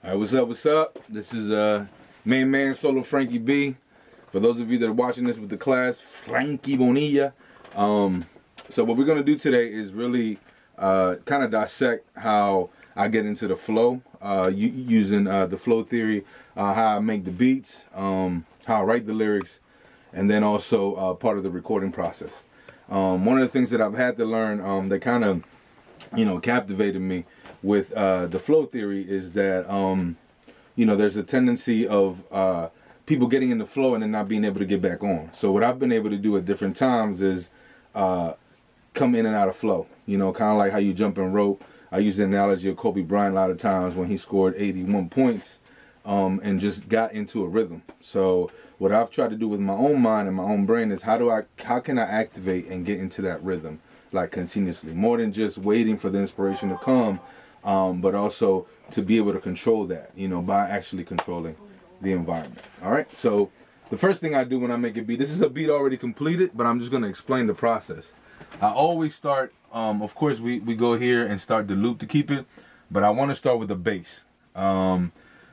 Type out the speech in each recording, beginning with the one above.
All right, what's up, what's up? This is main man SoloFrankieB. For those of you that are watching this with the class, Frankie Bonilla. So what we're going to do today is really kind of dissect how I get into the flow, using the flow theory, how I make the beats, how I write the lyrics, and then also part of the recording process. One of the things that I've had to learn that kind of, captivated me with the flow theory is that, there's a tendency of people getting in the flow and then not being able to get back on. So what I've been able to do at different times is come in and out of flow, kind of like how you jump and rope. I use the analogy of Kobe Bryant a lot of times when he scored 81 points and just got into a rhythm. So what I've tried to do with my own mind and my own brain is how can I activate and get into that rhythm, like continuously, more than just waiting for the inspiration to come, but also to be able to control that, by actually controlling the environment. All right. So the first thing I do when I make a beat, this is a beat already completed, but I'm just going to explain the process. I always start, of course, we go here and start the loop to keep it, but I want to start with the bass. A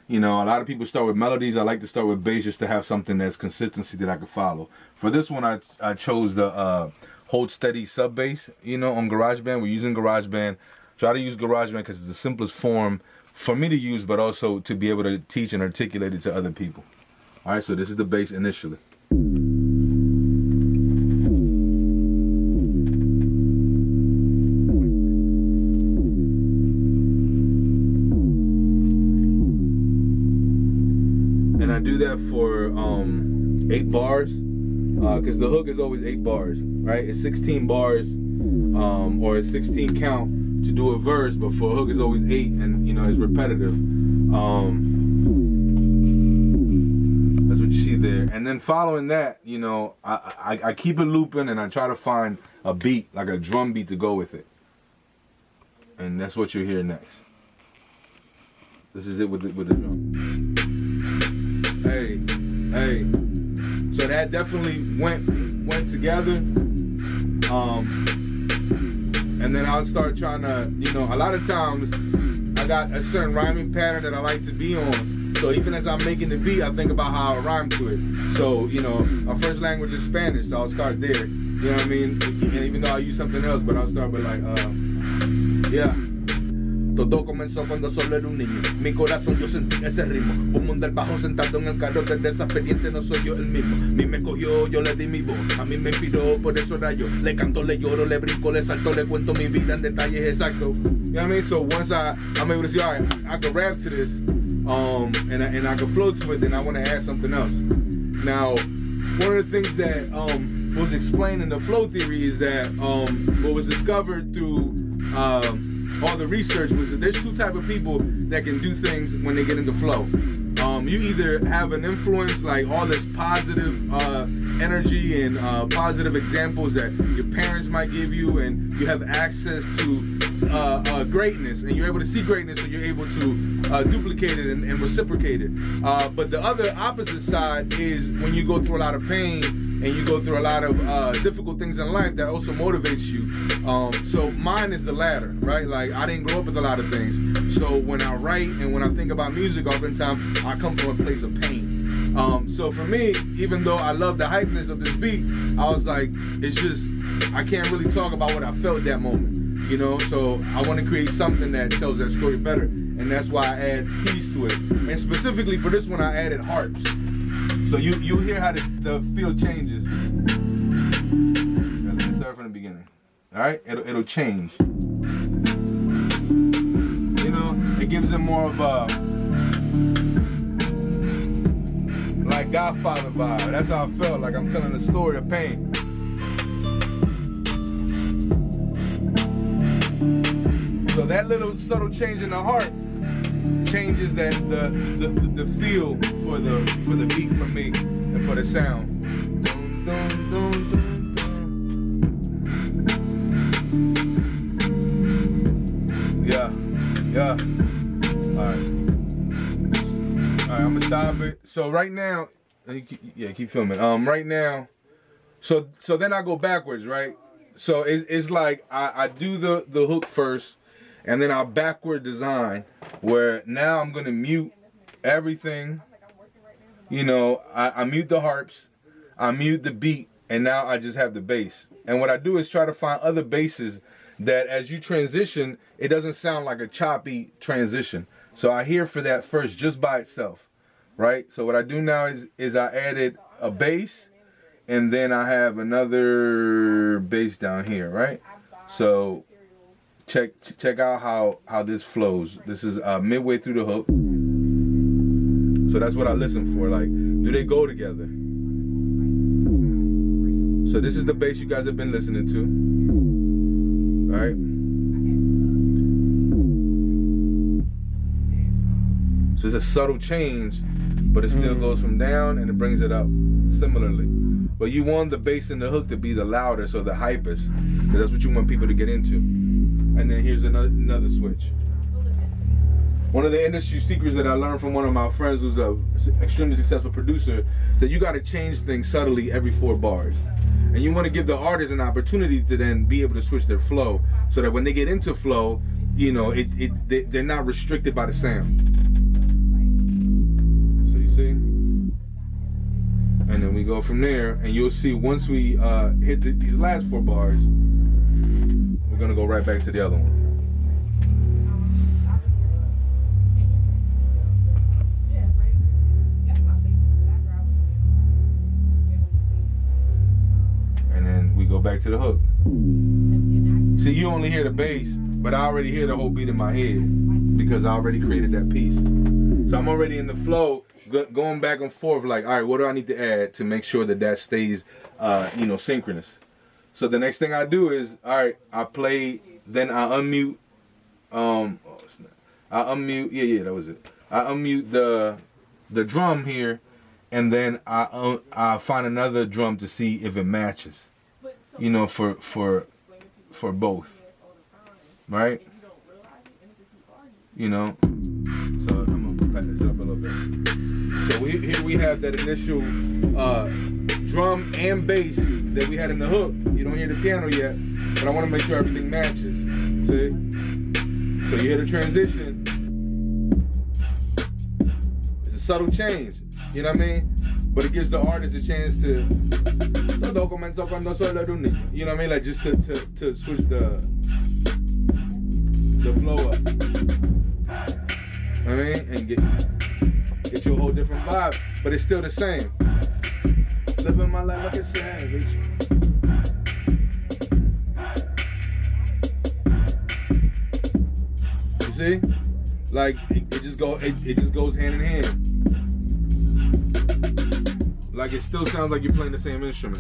lot of people start with melodies. I like to start with bass just to have something that's consistency that I can follow. For this one, I chose the Hold Steady sub bass, on GarageBand. We're using GarageBand. Try to use GarageBand because it's the simplest form for me to use, but also to be able to teach and articulate it to other people. All right, so this is the bass initially. And I do that for 8 bars, because the hook is always 8 bars, right? It's 16 bars, or a 16 count to do a verse, but for a hook is always 8, and it's repetitive. That's what you see there. And then following that, I keep it looping and I try to find a beat, like a drum beat to go with it. And that's what you'll hear next. This is it with the drum. Hey. So that definitely went together. And then I'll start trying to, a lot of times I got a certain rhyming pattern that I like to be on. So even as I'm making the beat, I think about how I rhyme to it. So, my first language is Spanish, so I'll start there. You know what I mean? And even though I use something else, but I'll start with yeah. Todo comenzó cuando solo era un niño. Mi corazón yo sentí ese ritmo. Un mundo al bajo sentado en el carro. Desde esa experiencia no soy yo el mismo. A mí me cogió, yo le di mi voz. A mí me inspiró, por eso era yo. Le canto, le lloro, le brinco, le salto, le cuento mi vida en detalles exactos. You know what I mean? So once I'm able to see, all right, I can rap to this, and I can flow to it, then I want to add something else. Now, one of the things that was explained in the flow theory is that what was discovered through all the research was that there's 2 types of people that can do things when they get into flow. You either have an influence, like all this positive energy and positive examples that your parents might give you, and you have access to greatness, and you're able to see greatness, so you're able to duplicate it and reciprocate it. But the other opposite side is when you go through a lot of pain and you go through a lot of difficult things in life that also motivates you. So mine is the latter, right? Like, I didn't grow up with a lot of things. So when I write and when I think about music, oftentimes I come from a place of pain. So for me, even though I love the hypeness of this beat, I was like, it's just, I can't really talk about what I felt that moment. So I want to create something that tells that story better. And that's why I add keys to it. And specifically for this one, I added harps. So you hear how the feel changes. Let me start from the beginning. All right, it'll change. It gives it more of a like Godfather vibe. That's how I felt. Like I'm telling a story of pain. So that little subtle change in the heart changes the feel for the beat for me and for the sound. Dun, dun, dun, dun, dun. Yeah. All right, I'm gonna stop it. So right now, keep filming. Right now, so then I go backwards, right? So it's like I do the hook first, And then our backward design, where now I'm gonna mute everything. You know, I mute the harps, I mute the beat, and now I just have the bass. And what I do is try to find other basses that as you transition, it doesn't sound like a choppy transition. So I hear for that first just by itself, right? So what I do now is I added a bass, and then I have another bass down here, right? So check out how this flows. This is midway through the hook. So that's what I listen for. Like, do they go together? So this is the bass you guys have been listening to. All right. So it's a subtle change, but it still goes from down and it brings it up similarly. But you want the bass and the hook to be the loudest or the hypest, because that's what you want people to get into. And then here's another switch. One of the industry secrets that I learned from one of my friends who's an extremely successful producer is that you got to change things subtly every 4 bars. And you want to give the artist an opportunity to then be able to switch their flow, so that when they get into flow, you know, they're not restricted by the sound. So you see? And then we go from there, and you'll see once we hit these last 4 bars, we're going to go right back to the other one. Go back to the hook. See, you only hear the bass, but I already hear the whole beat in my head because I already created that piece. So I'm already in the flow, going back and forth like, all right, what do I need to add to make sure that that stays, you know, synchronous? So the next thing I do is, all right, I play, then I unmute, I unmute, yeah, that was it. I unmute the drum here, and then I find another drum to see if it matches. You know, for both, right? You know, so I'm gonna package it up a little bit. So here we have that initial drum and bass that we had in the hook. You don't hear the piano yet, but I want to make sure everything matches. See? So you hear the transition. It's a subtle change. You know what I mean? But it gives the artist a chance to. You know what I mean? Like just to switch the flow up. I mean, and get you a whole different vibe, but it's still the same. Living my life like a savage. You see? Like it just goes hand in hand. Like it still sounds like you're playing the same instrument.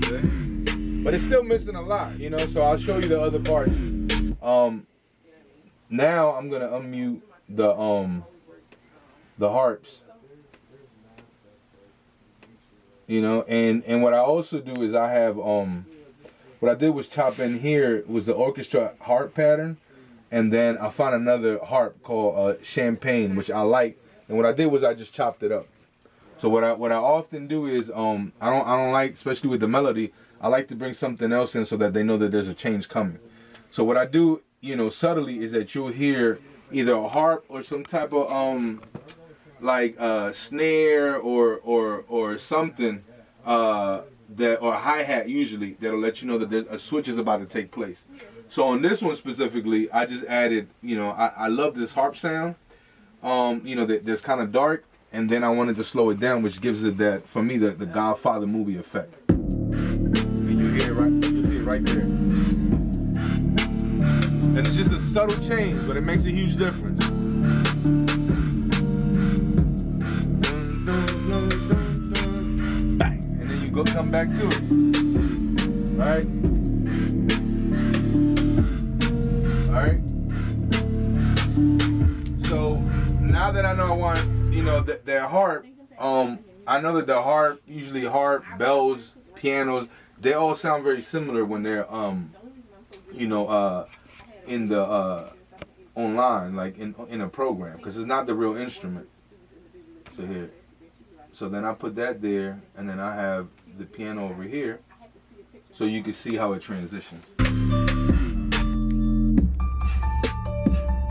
Okay. But it's still missing a lot, you know, so I'll show you the other parts. Now I'm gonna unmute the harps, you know, and what I also do is I have what I did was chop in here was the orchestra harp pattern, and then I found another harp called Champagne, which I like, and what I did was I just chopped it up. So what I often do is I don't like, especially with the melody, I like to bring something else in so that they know that there's a change coming. So what I do, you know, subtly is that you'll hear either a harp or some type of like snare or something that, or a hi-hat usually, that'll let you know that there's a switch is about to take place. So on this one specifically, I just added, you know, I love this harp sound, you know, that's kind of dark, and then I wanted to slow it down, which gives it that, for me, the Godfather movie effect. And you hear it right, you see it right there. And it's just a subtle change, but it makes a huge difference. Bang! And then you come back to it. Right? Alright? So now that I know I want, you know, their harp, I know that the harp, usually harp, bells, pianos, they all sound very similar when they're you know, in the online, like in a program, because it's not the real instrument. So here, so then I put that there, and then I have the piano over here, so you can see how it transitions.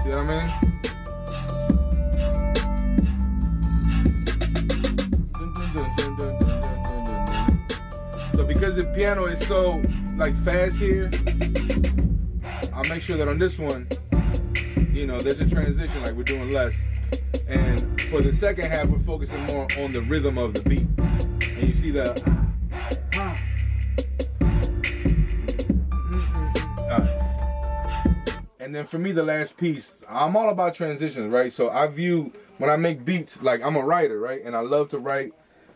See what I mean? So because the piano is so like fast here, I'll make sure that on this one, you know, there's a transition, like we're doing less. And for the second half, we're focusing more on the rhythm of the beat. And you see the And then for me, the last piece, I'm all about transitions, right? So I view, when I make beats, like I'm a writer, right? And I love to write.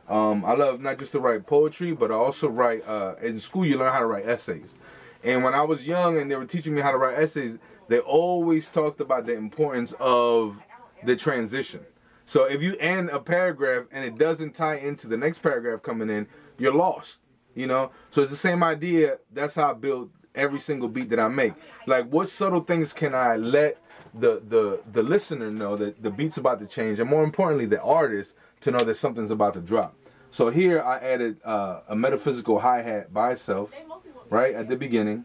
I love not just to write poetry, but I also write, in school you learn how to write essays. And when I was young and they were teaching me how to write essays, they always talked about the importance of the transition. So if you end a paragraph and it doesn't tie into the next paragraph coming in, you're lost, you know? So it's the same idea. That's how I build every single beat that I make. Like, what subtle things can I let the listener know that the beat's about to change, and more importantly, the artist to know that something's about to drop. So here I added a metaphysical hi-hat by itself, right, at the beginning,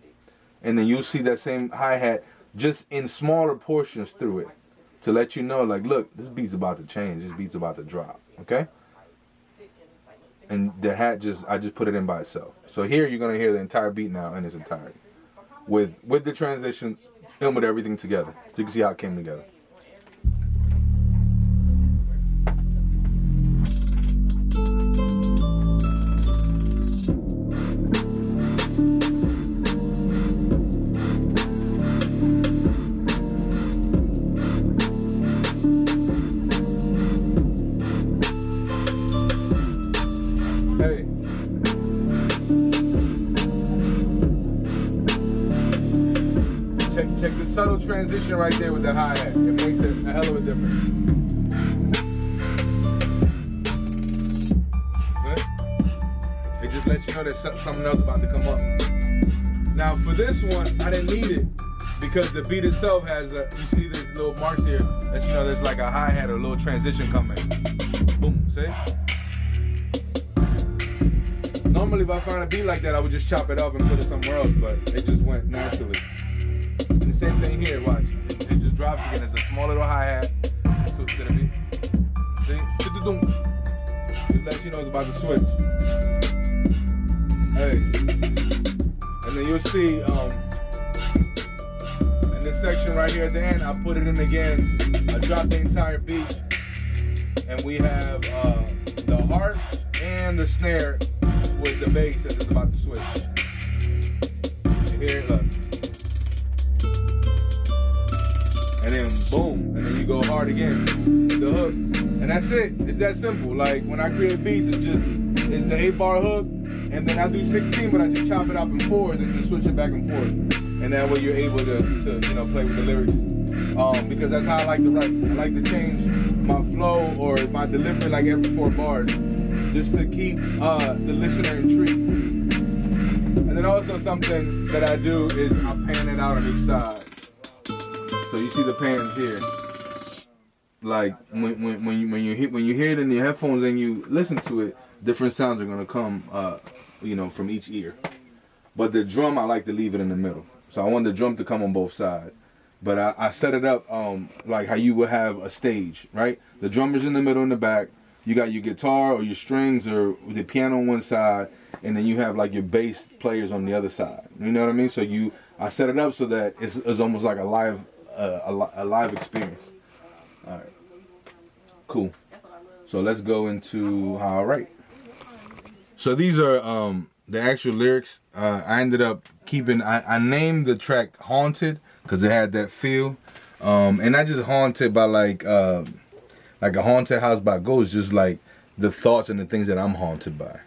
and then you'll see that same hi-hat just in smaller portions through it to let you know, like, look, this beat's about to change, this beat's about to drop, okay? And the hat I just put it in by itself. So here you're gonna hear the entire beat now in its entirety, with the transitions and with everything together, so you can see how it came together. Check the subtle transition right there with the hi-hat. It makes a hell of a difference. Good? It just lets you know that something else about to come up. Now for this one, I didn't need it because the beat itself has a, you see this little march here, that's, you know, there's like a hi-hat or a little transition coming. Boom, see? Normally if I find a beat like that, I would just chop it off and put it somewhere else, but it just went naturally. And the same thing here, watch. It just drops again. It's a small little hi-hat. So it's gonna be. See? Just lets you know it's about to switch. Hey. And then you'll see in this section right here at the end, I put it in again. I dropped the entire beat. And we have the harp and the snare with the bass as it's about to switch. You hear it? Look. And then boom, and then you go hard again with the hook, and that's it. It's that simple. Like when I create beats, it's the 8-bar hook, and then I do 16, but I just chop it up in 4s and just switch it back and forth, and that way you're able to you know, play with the lyrics. Because that's how I like to write. I like to change my flow or my delivery like every 4 bars, just to keep the listener intrigued. And then also something that I do is I pan it out on each side. So you see the pans here. Like when you hear it in your headphones and you listen to it, different sounds are gonna come, you know, from each ear. But the drum, I like to leave it in the middle. So I want the drum to come on both sides. But I set it up like how you would have a stage, right? The drummer's in the middle and the back. You got your guitar or your strings or the piano on one side, and then you have like your bass players on the other side. You know what I mean? So I set it up so that it's almost like a live experience. All right, cool. So let's go into how I write. So these are the actual lyrics. I ended up keeping. I named the track "Haunted" because it had that feel, and I just haunted by like a haunted house by ghosts, just like the thoughts and the things that I'm haunted by,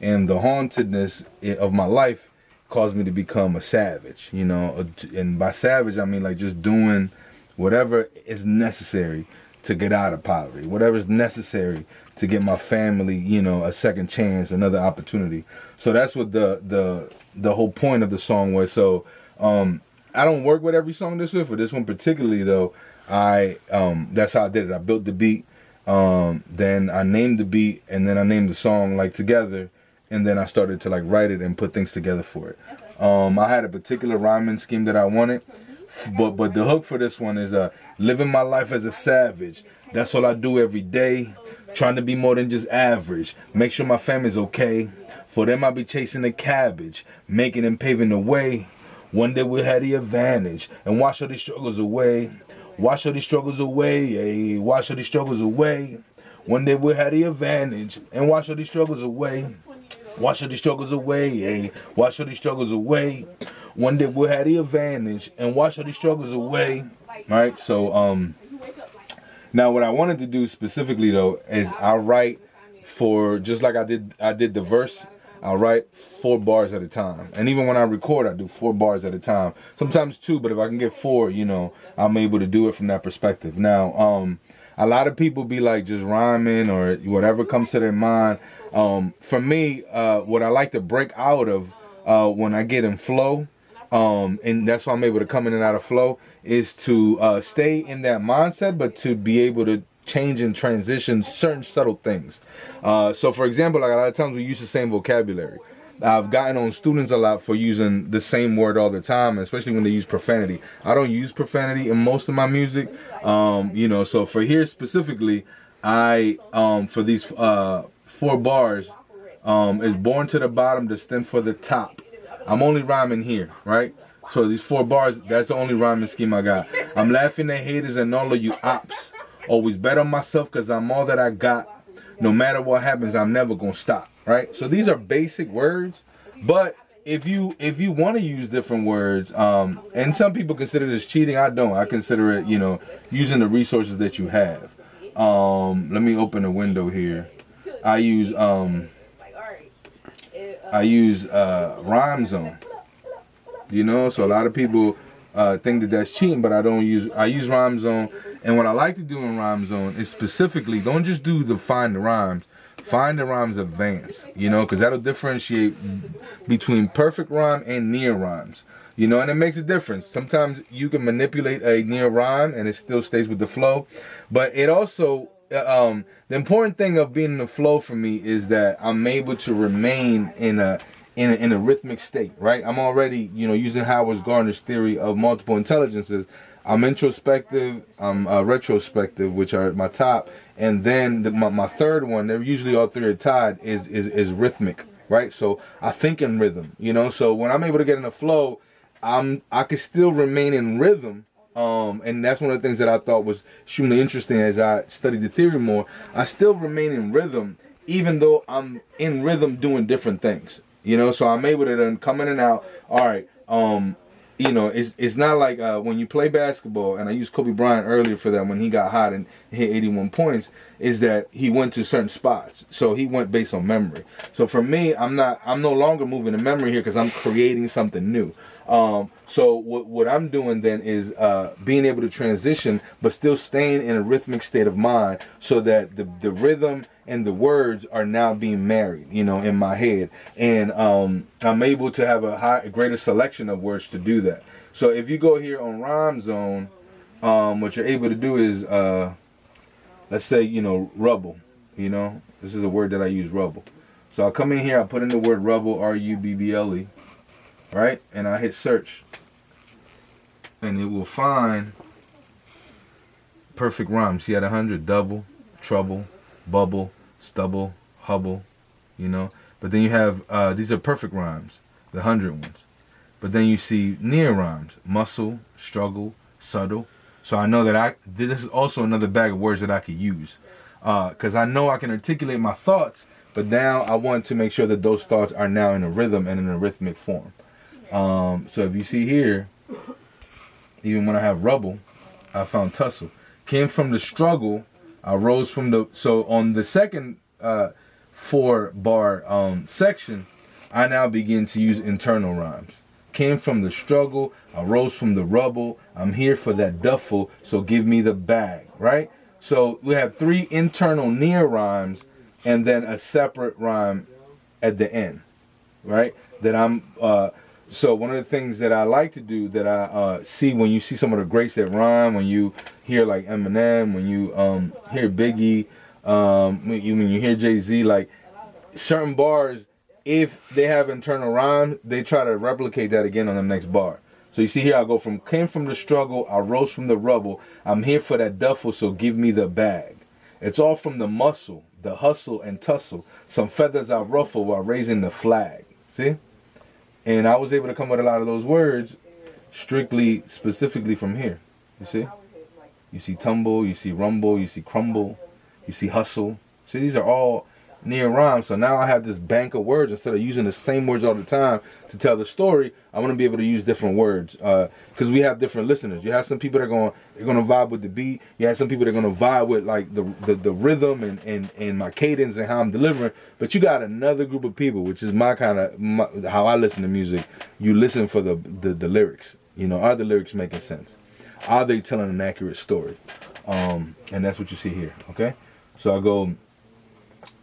and the hauntedness of my life caused me to become a savage, you know, and by savage I mean like just doing whatever is necessary to get out of poverty, whatever's necessary to get my family, you know, a second chance, another opportunity. So that's what the whole point of the song was. So I don't work with every song this way. For this one particularly though, that's how I did it. I built the beat, then I named the beat, and then I named the song like together, and then I started to like write it and put things together for it. I had a particular rhyming scheme that I wanted, but the hook for this one is living my life as a savage. That's all I do every day. Trying to be more than just average. Make sure my family's okay. For them, I'll be chasing the cabbage, making and paving the way. One day we'll have the advantage and wash all these struggles away. Wash all these struggles away, ayy. Wash all these struggles away. One day we'll have the advantage and wash all these struggles away. Wash all these struggles away, ayy. Wash all these struggles away. One day we'll have the advantage and wash all these struggles away. Right? So, now what I wanted to do specifically though is I write for, just like I did the verse, I write 4 bars at a time. And even when I record, I do 4 bars at a time. Sometimes 2, but if I can get 4, you know, I'm able to do it from that perspective. Now, a lot of people be like just rhyming or whatever comes to their mind. For me, what I like to break out of when I get in flow, and that's why I'm able to come in and out of flow, is to stay in that mindset, but to be able to change and transition certain subtle things. So for example, like a lot of times we use the same vocabulary. I've gotten on students a lot for using the same word all the time, especially when they use profanity. I don't use profanity in most of my music. You know, so for here specifically, I for these 4 bars, is born to the bottom, destined for the top. I'm only rhyming here, right? So these 4 bars, that's the only rhyming scheme I got. I'm laughing at haters and all of you ops. Always bet on myself because I'm all that I got. No matter what happens, I'm never gonna stop, right? So these are basic words, but if you want to use different words, and some people consider this cheating, I don't. I consider it, you know, using the resources that you have. Let me open a window here. I use Rhyme Zone. You know, so a lot of people think that that's cheating, but I use Rhyme Zone. And what I like to do in Rhyme Zone is specifically, don't just do the find the rhymes. Find the rhymes advance, you know, because that'll differentiate between perfect rhyme and near rhymes. You know, and it makes a difference. Sometimes you can manipulate a near rhyme and it still stays with the flow. But it also, the important thing of being in the flow for me is that I'm able to remain in a rhythmic state, right? I'm already, you know, using Howard Gardner's theory of multiple intelligences. I'm introspective, I'm retrospective, which are my top, and then my third one, they're usually all 3 are tied, is rhythmic, right? So I think in rhythm, you know. So when I'm able to get in the flow, I can still remain in rhythm, and that's one of the things that I thought was extremely interesting as I studied the theory more. I still remain in rhythm, even though I'm in rhythm doing different things, you know. So I'm able to then come in and out. All right. You know, it's not like when you play basketball, and I used Kobe Bryant earlier for that when he got hot and hit 81 points, is that he went to certain spots. So he went based on memory. So for me, I'm no longer moving in memory here because I'm creating something new. So what I'm doing then is being able to transition, but still staying in a rhythmic state of mind, so that the rhythm and the words are now being married, you know, in my head. And I'm able to have a greater selection of words to do that. So if you go here on Rhyme Zone, what you're able to do is, let's say, you know, rubble. You know, this is a word that I use, rubble. So I come in here, I put in the word rubble, R-U-B-B-L-E, right? And I hit search. And it will find perfect rhymes. See, at 100, double, trouble, bubble, stubble, hubble, you know. But then you have, these are perfect rhymes, the 100 ones. But then you see near rhymes, muscle, struggle, subtle. So I know that this is also another bag of words that I could use. Because I know I can articulate my thoughts, but now I want to make sure that those thoughts are now in a rhythm and in a rhythmic form. So if you see here, even when I have rubble, I found tussle. Came from the struggle, I rose from the, so on the second 4-bar section, I now begin to use internal rhymes. Came from the struggle, I rose from the rubble, I'm here for that duffel, so give me the bag, right? So we have 3 internal near rhymes and then a separate rhyme at the end, right? That I'm, so one of the things that I like to do that I see when you see some of the greats that rhyme, when you hear like Eminem, when you hear Biggie, when you hear Jay-Z, like certain bars, if they have internal rhyme, they try to replicate that again on the next bar. So you see here, I go from came from the struggle, I rose from the rubble. I'm here for that duffel, so give me the bag. It's all from the muscle, the hustle and tussle. Some feathers I ruffle while raising the flag. See? And I was able to come with a lot of those words strictly, specifically from here. You see? You see tumble, you see rumble, you see crumble, you see hustle. See, these are all near rhymes. So now I have this bank of words. Instead of using the same words all the time to tell the story, I want to be able to use different words because we have different listeners. You have some people that are going to vibe with the beat. You have some people that are going to vibe with like the rhythm and my cadence and how I'm delivering. But you got another group of people, which is my kind of how I listen to music. You listen for the lyrics. You know, are the lyrics making sense? Are they telling an accurate story? And that's what you see here. Okay, so I go.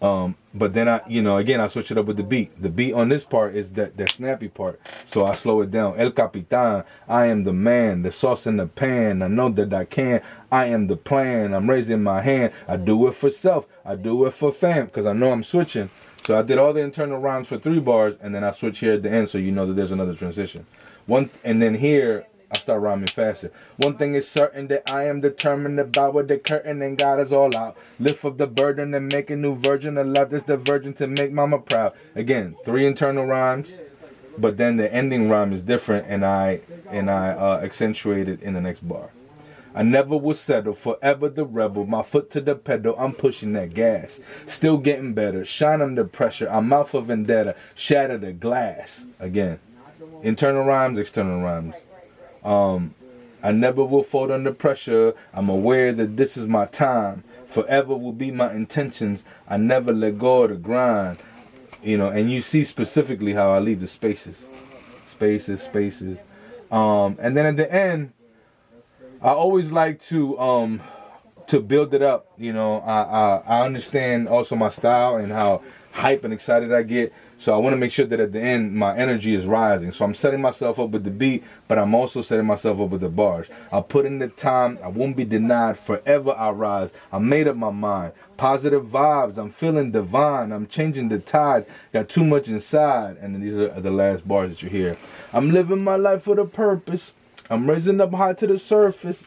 But then again, I switch it up with the beat. The beat on this part is that snappy part. So I slow it down. El Capitan, I am the man, the sauce in the pan. I know that I can. I am the plan. I'm raising my hand. I do it for self. I do it for fam. Because I know I'm switching. So I did all the internal rhymes for 3 bars, and then I switch here at the end so you know that there's another transition. And then here, I start rhyming faster. One thing is certain that I am determined to bow with the curtain and God is all out. Lift up the burden and make a new virgin. The left is the virgin to make mama proud. Again, 3 internal rhymes, but then the ending rhyme is different, and I accentuate it in the next bar. I never will settle, forever the rebel. My foot to the pedal, I'm pushing that gas. Still getting better, shine under pressure. I'm out for vendetta, shatter the glass. Again, internal rhymes, external rhymes. I never will fold under pressure. I'm aware that this is my time. Forever will be my intentions. I never let go of the grind. You know, and you see specifically how I leave the spaces. Spaces. And then at the end, I always like to build it up. You know, I understand also my style and how hype and excited I get. So I want to make sure that at the end, my energy is rising. So I'm setting myself up with the beat, but I'm also setting myself up with the bars. I'll put in the time. I won't be denied. Forever I rise. I made up my mind. Positive vibes. I'm feeling divine. I'm changing the tides. Got too much inside. And then these are the last bars that you hear. I'm living my life with a purpose. I'm raising up high to the surface.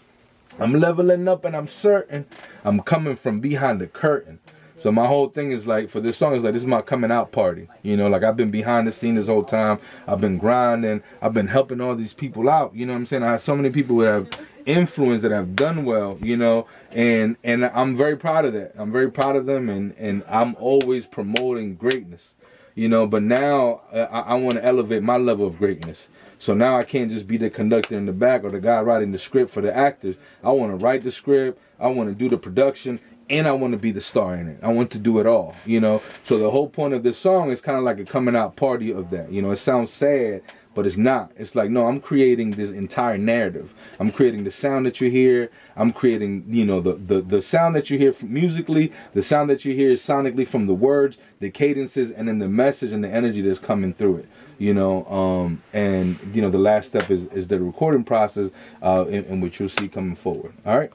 I'm leveling up and I'm certain I'm coming from behind the curtain. So my whole thing is like, for this song, is like, this is my coming out party. You know, like I've been behind the scene this whole time. I've been grinding. I've been helping all these people out. You know what I'm saying? I have so many people that have influence, that have done well, you know, and I'm very proud of that. I'm very proud of them, and I'm always promoting greatness. You know, but now I want to elevate my level of greatness. So now I can't just be the conductor in the back or the guy writing the script for the actors. I want to write the script. I want to do the production. And I want to be the star in it. I want to do it all, you know. So the whole point of this song is kind of like a coming out party of that. You know, it sounds sad, but it's not. It's like, no, I'm creating this entire narrative. I'm creating the sound that you hear. I'm creating, you know, the sound that you hear from musically, the sound that you hear sonically from the words, the cadences, and then the message and the energy that's coming through it. You know, and, you know, the last step is the recording process in which you'll see coming forward. All right.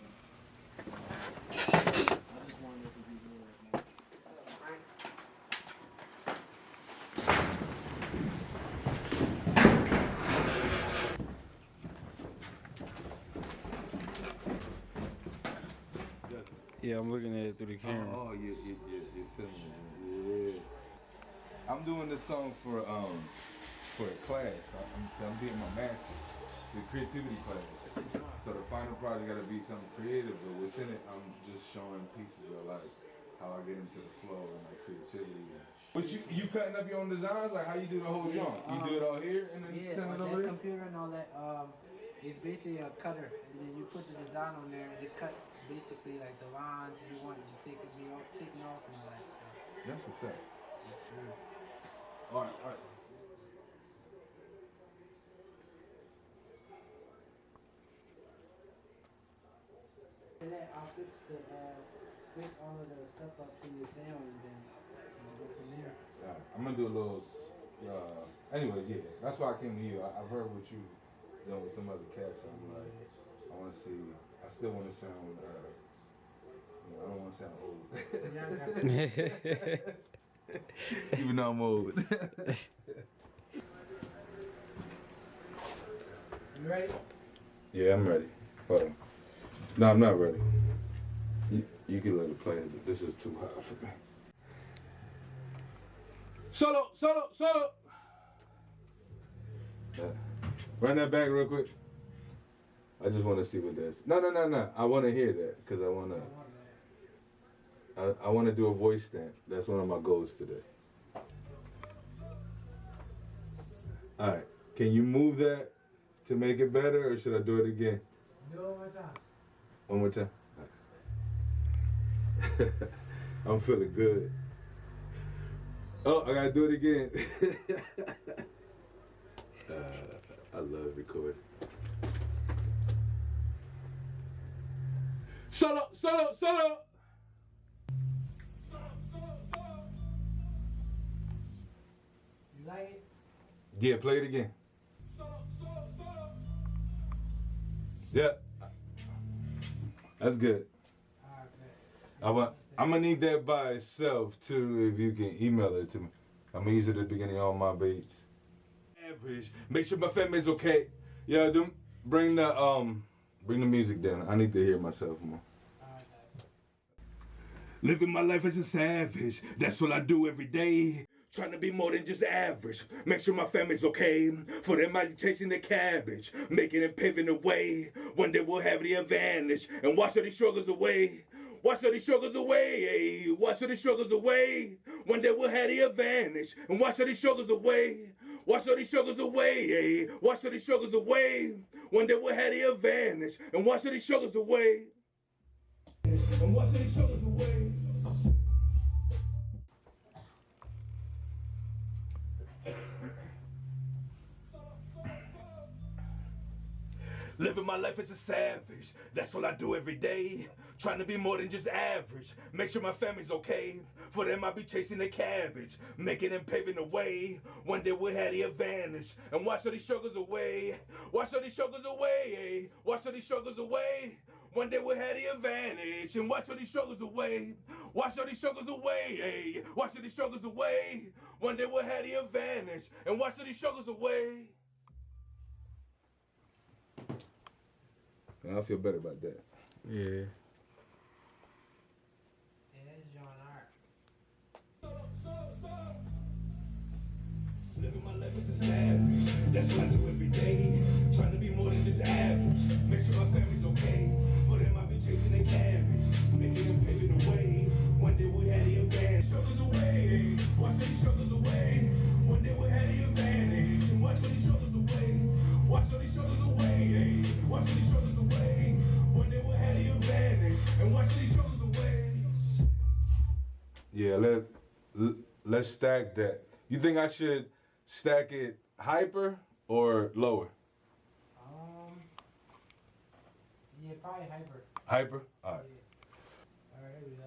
Yeah, I'm looking at it through the camera. Oh, you're filming it. Yeah. I'm doing this song for a class. I'm getting my master's, the creativity class. So the final project got to be something creative, but within it, I'm just showing pieces of like how I get into the flow and like creativity. But you cutting up your own designs? Like how you do the whole joint? You do it all here and then send it over there? Computer and all that. It's basically a cutter, and then you put the design on there, and it cuts basically like the lines you want to take taken off and all that stuff. That's what's up. That's true. All right. today, I'll fix all of the stuff up to your sound and then we'll go from there. Yeah, I'm gonna do a little. Anyways, yeah, that's why I came to you. I've heard what you done with some other cats. So I'm like, I want to see. I still want to sound. I don't want to sound old. Even though I'm old. You ready? Yeah, I'm ready. Hold on. No, I'm not ready. You can let it play. This is too high for me. Solo. Run that back real quick. I just want to see what that's. No. I want to hear that because I want to do a voice stamp. That's one of my goals today. All right. Can you move that to make it better, or should I do it again? Do it one more time. One more time. Right. I'm feeling good. Oh, I gotta do it again. I love recording. Solo. You like it? Yeah, play it again. Yeah, that's good. I'm gonna need that by itself too. If you can email it to me, I'm gonna use it at the beginning of all my beats. Average. Make sure my family's okay. Yeah, bring the music down. I need to hear myself more. Living my life as a savage. That's what I do every day. Trying to be more than just average. Make sure my family's okay. For them, I'm chasing the cabbage. Making and paving the way. One day we'll have the advantage. And wash all these struggles away. Wash all these struggles away. Wash all these struggles away. One day we'll have the advantage. And wash all these struggles away. Wash all these struggles away. Wash all these struggles away. One day we'll have the advantage. And wash all these struggles away. And wash all these struggles away. Living my life as a savage, that's what I do every day. Trying to be more than just average. Make sure my family's okay. For them, I be chasing the cabbage. Making and paving the way. One day we'll have the advantage. And wash all these struggles away. Wash all these struggles away. Wash all these struggles away. One day we'll have the advantage. And wash all these struggles away. Wash all these struggles away. Wash all these struggles away. One day we'll have the advantage. And wash all these struggles away. I feel better about that. Yeah. It is John Art. Living my life as a savage. That's what I do every day. Trying to be more than just average. Make sure my family's okay. For them, I be chasing the cabbage. Making them paving the way. One day we'll have the advantage. Struggles away. Wash these struggles away. One day we'll have the advantage. And watch all these struggles away. Wash all these struggles away. Wash all these struggles away. One day we'll have the advantage. And wash all these struggles away. Yeah, let's stack that. You think I should stack it hyper or lower? Yeah, probably hyper. Hyper? Alright. Yeah. Alright, here we go.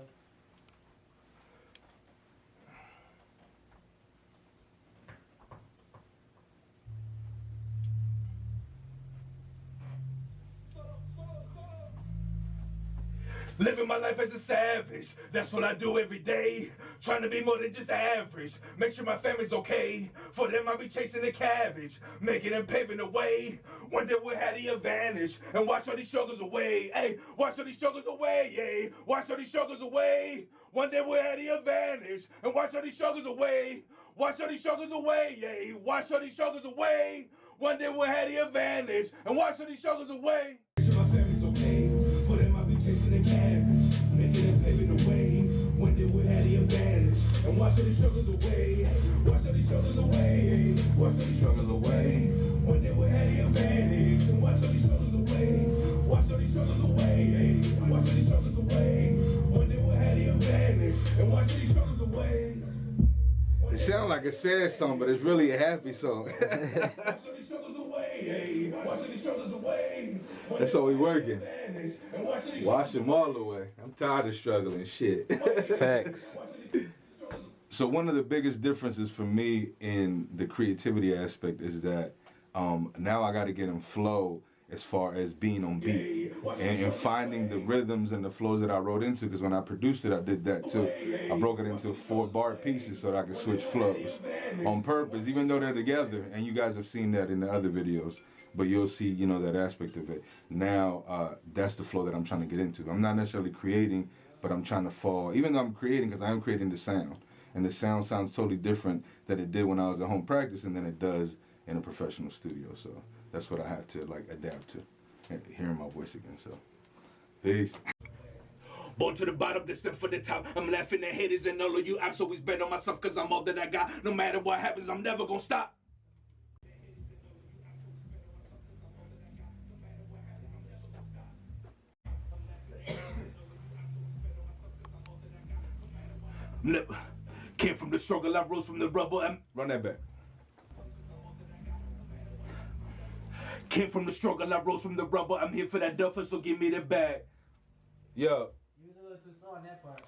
Living my life as a savage, that's what I do every day. Trying to be more than just average. Make sure my family's okay. For them, I be chasing the cabbage. Making and paving the way. One day we'll have the advantage. And wash all these struggles away. Hey, wash all these struggles away. Yeah. Wash all these struggles away. One day we'll have the advantage. And wash all these struggles away. Wash all these struggles away. Yeah. Wash all these struggles away. One day we'll have the advantage. And wash all these struggles away. Make sure my family's okay. For them, I be chasing the cabbage. Making and paving the way. One day we'll have the advantage. And wash all these struggles away. Wash all these struggles away. Wash all these struggles away. One day we'll have the advantage. And wash all these struggles away. Wash all these struggles away. Wash all these struggles away. One day we'll have the advantage. And wash all these struggles away. It sounds like a sad song, but it's really a happy song. Wash all these struggles away. That's all we working. Wash them all away. I'm tired of struggling. Shit. Facts. So one of the biggest differences for me in the creativity aspect is that now I got to get in flow as far as being on beat and finding the rhythms and the flows that I wrote into, because when I produced it, I did that too. I broke it into 4-bar pieces so that I could switch flows on purpose, even though they're together, and you guys have seen that in the other videos, but you'll see, you know, that aspect of it. Now, that's the flow that I'm trying to get into. I'm not necessarily creating, but I'm trying to fall, even though I'm creating, because I am creating the sound. And the sound sounds totally different than it did when I was at home practicing than it does in a professional studio. So that's what I have to like adapt to, hearing my voice again. So peace. Born to the bottom, destined for the top. I'm laughing at haters and all of you. I'm always bet on myself because I'm all that I got. No matter what happens, I'm never gonna stop. Never came from the struggle, I rose from the rubble. Run that back. Came from the struggle, I rose from the rubble. I'm here for that duffer, so give me the bag. Yo. You was a little too slow on that part.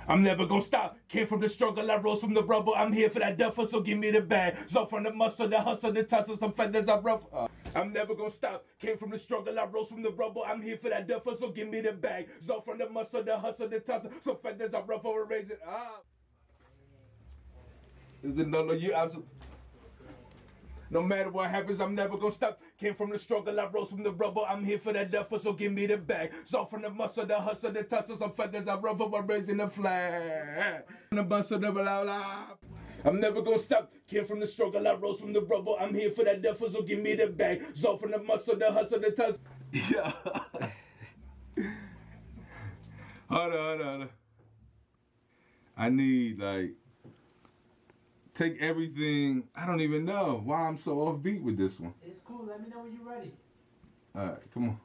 I'm never gonna stop. Came from the struggle, I rose from the rubble. I'm here for that duffer, so give me the bag. So from the muscle, the hustle, the tussle, some feathers I rough. I'm never gonna stop. Came from the struggle, I rose from the rubble. I'm here for that duffer, so give me the bag. So from the muscle, the hustle, the tussle, some feathers I rough over raise it. No matter what happens, I'm never gonna stop. Came from the struggle, I rose from the rubble. I'm here for that duffer, so give me the bag. So from the muscle, the hustle, the tussle, some feathers I rough over raising the flag. The muscle, the blah, blah. I'm never gonna stop. Came from the struggle, I rose from the rubble. I'm here for that duffer, so give me the bag. So from the muscle, the hustle, the tussle. Yeah. Hold on. I need, like, take everything. I don't even know why I'm so offbeat with this one. It's cool. Let me know when you're ready. All right, come on.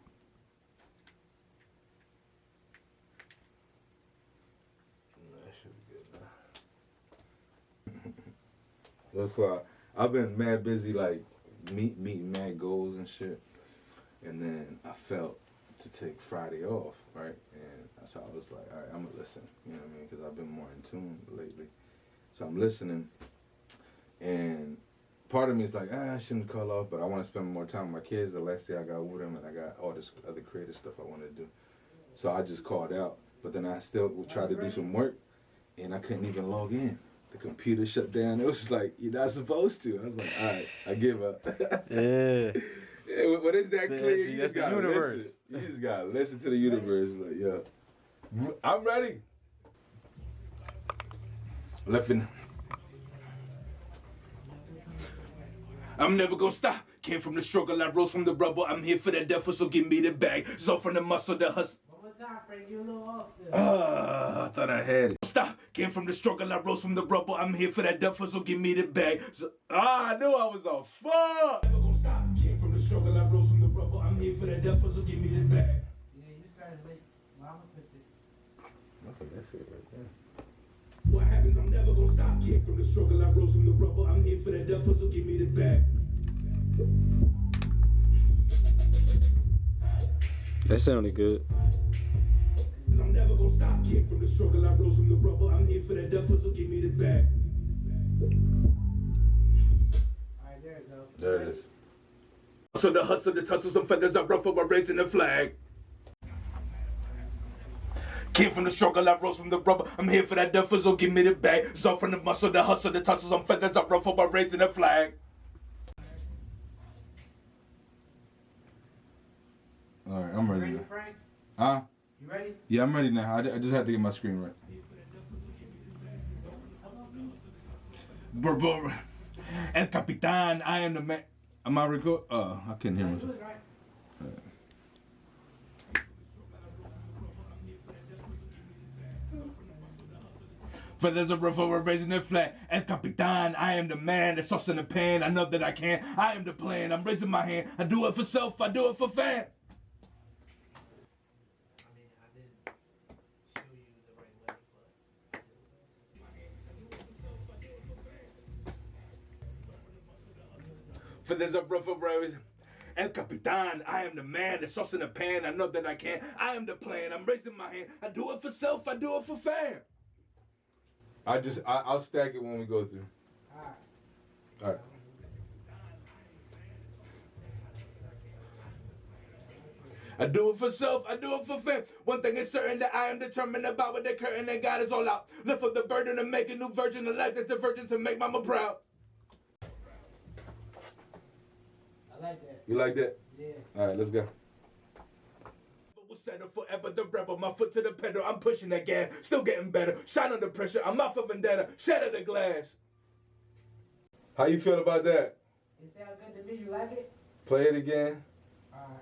That should be good now. That's why I've been mad busy, like meeting mad goals and shit. And then I felt to take Friday off, right? And that's how I was like, all right, I'm gonna listen. You know what I mean? Because I've been more in tune lately. So I'm listening. And part of me is like, I shouldn't call off, but I want to spend more time with my kids. The last day I got with them, and I got all this other creative stuff I want to do. So I just called out. But then I still would try to do some work, and I couldn't even log in. The computer shut down. It was like, you're not supposed to. I was like, all right, I give up. Yeah. What is that clear? You That's just the gotta universe. listen. You just gotta listen to the universe. Like, yeah, I'm ready. Left in. I'm never gonna stop. Came from the struggle, I rose from the rubble. I'm here for that duffer, so give me the bag. So from the muscle, the hustle. One more time, Frank. You're a little off still. I thought I had it. Stop. Came from the struggle, I rose from the rubble. I'm here for that duffer, so give me the bag. So, I knew I was off. Fuck. Never gonna stop. Came from the struggle, I rose from the rubble. I'm here for that duffer, so give me the bag. Yeah, you started late. Mama put it. Okay, that's it right there. What happens, I'm never gonna stop. Came from the struggle, I rose from the rubble. I'm here for that duffer, so give me the bag. That sounded good. I'm never gonna stop. Came from the struggle, I rose from the rubble. I'm here for that duffer, so give me the bag. Alright, there it goes. There it is. So the hustle, the tussle, some feathers I ruffle by raising the flag. Came from the struggle, I rose from the rubber. I'm here for that duffer, so give me the bag. So from the muscle, the hustle, the tussle, some feathers I ruffle by raising the flag. All right, I'm ready Ready, now. Frank? Huh? You ready? Yeah, I'm ready now. I just had to get my screen right. El Capitan, I am the man. Am I record? I couldn't hear Do myself. it right. Feathers are rough over raising the flag. El Capitan, I am the man. The sauce in the pan. I know that I can. I am the plan. I'm raising my hand. I do it for self. I do it for fans. I mean, I didn't show you the right way, but feathers of rough rose. El Capitan, I am the man, the sauce in the pan, I know that I can. I am the plan, I'm raising my hand. I do it for self, I do it for fam. I'll stack it when we go through. All right. I do it for self, I do it for fame. One thing is certain that I am determined about what the curtain and God is all out. Lift up the burden and make a new virgin of life that's the virgin to make mama proud. I like that. You like that? Yeah. All right, let's go. Will settle forever the rebel, my foot to the pedal, I'm pushing that gas, still getting better. Shine on the pressure, I'm off of vendetta, shatter the glass. How you feel about that? It sounds good to me. You like it? Play it again. All right.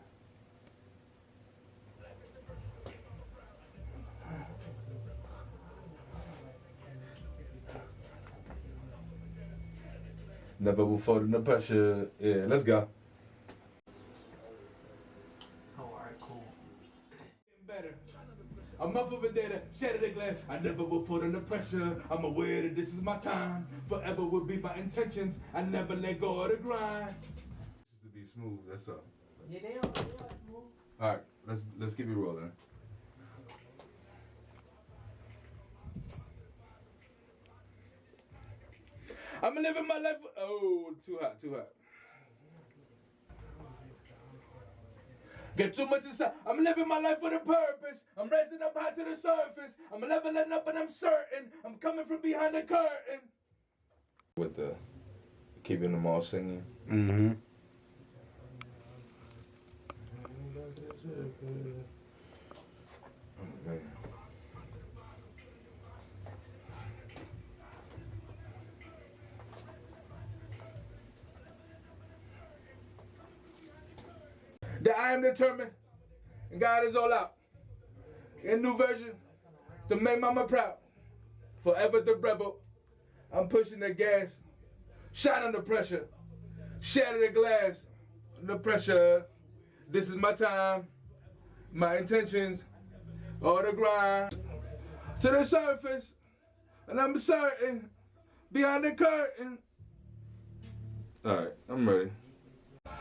Never will fold under pressure. Yeah, let's go. Oh, all right, cool. Better. I'm off of vendetta, shatter the glass. I never will put under pressure. I'm aware that this is my time. Forever will be my intentions. I never let go of the grind. Just to be smooth, that's all. Yeah, they are smooth. All right, let's keep it rolling. I'm living my life. Oh, too hot, too hot. Get too much inside. I'm living my life with a purpose. I'm raising up high to the surface. I'm leveling up and I'm certain. I'm coming from behind the curtain. With the keeping them all singing. Mm-hmm. Oh, man. That I am determined, and God is all out. A new version to make mama proud. Forever the rebel, I'm pushing the gas. Shine on the pressure, shatter the glass. The pressure, this is my time. My intentions, all the grind. To the surface, and I'm certain, behind the curtain. All right, I'm ready.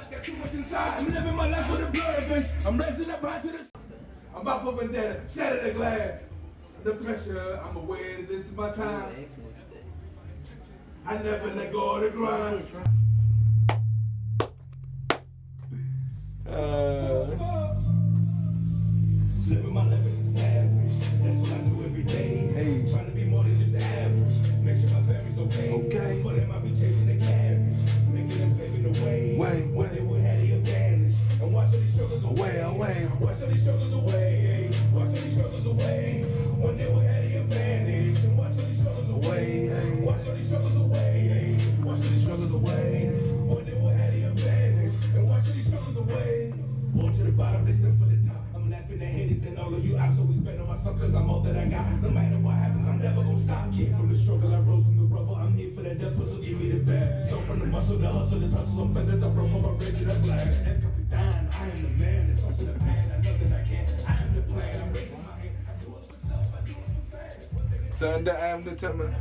Got too much inside. I'm living my life with a purpose. I'm raising up high to the. I'm off of vendetta, shatter the glass. The pressure, I'm aware that this is my time. I never let go of the grind. Living my life as a savage. That's what I do every day. Hey. Trying to be more than just average. Make sure my family's okay. Okay. For them, I be chasing the cabbage. Making them paving the way. When they would have the advantage. And watch all these struggles away. Watch all these struggles away. Watch all these struggles away. When they would have the advantage. And watch all these struggles away. Watch all these struggles away. Watch all these struggles away. When they would have the advantage. And watch all these struggles away. Walk to the bottom, listen for the top. I'm laughing at haters and all of you. I've always bet on myself cause I'm all that I got. No matter what happens, I'm never gonna stop. Came from the struggle, I rose from the rubble. I'm here for that death, so give me the bag. So from the muscle, the hustle, the tussle, some feathers, I broke from a bridge and a flag. El Capitan, I am the man, the sauce in the pan. I know that I can. I am the plan, I'm raising my hand. I do it for self, I do it for fans. Son, that I am determined.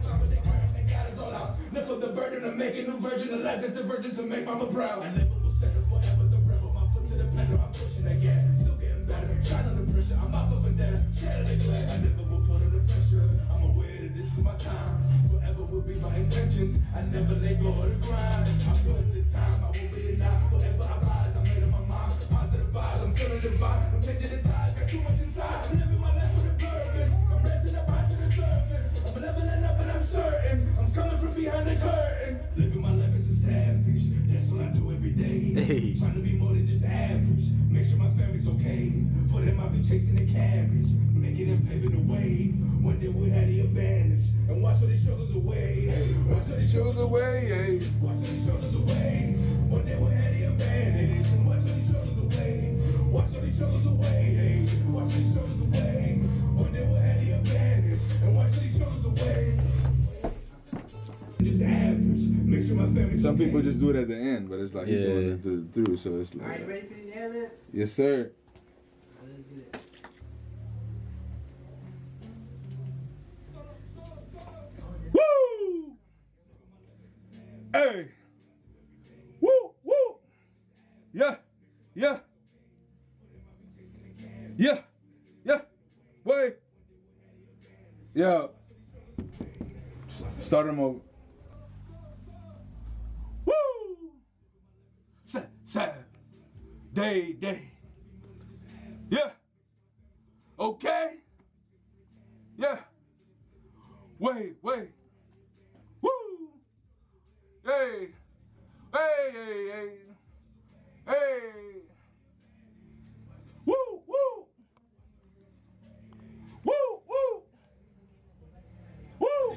Lift up the burden of making new virgin of life that's a virgin to make mama proud. I never will settle forever the rebel. My foot to the pedal, I'm pushing that gas. Still getting better. Shine on the pressure, I'm off of vendetta. Shatter the glass. I never will put under pressure. I'm aware that this is my time. Forever will be my intentions. I never let go of the grind. I'm putting the time, I won't be denied. Forever I rise, I'm made up my mind. Positive vibes, I'm feeling the vibe. I'm changing the tide, got too much inside. I'm living my life with a purpose. I'm raising up high to the surface. I'm leveling up and I'm certain. I'm coming from behind the curtain. Living my life as a savage. That's what I do every day. Hey. Trying to be more than just average. Make sure my family's okay. For them, I'll be chasing the cabbage. Making them paving the way. One day we'll have the advantage. And watch all these struggles away. Watch all these struggles away. Watch all these struggles away. One day we'll have the advantage. And watch all these struggles away. Watch all these struggles away. Watch all these struggles away. One day we'll have the advantage. And watch all these struggles away. Just average. Make sure my family's Some okay. people just do it at the end, but it's like you're doing Yeah. it through, so it's All right, you like. ready for the ad lib? Yes, sir. Let's get it. Woo! Hey! Woo! Woo! Yeah. Yeah. Yeah. Wait. Yeah. Start them over. Woo! Sad. Day. Yeah. Okay. Yeah. Wait. Woo! Hey. Woo!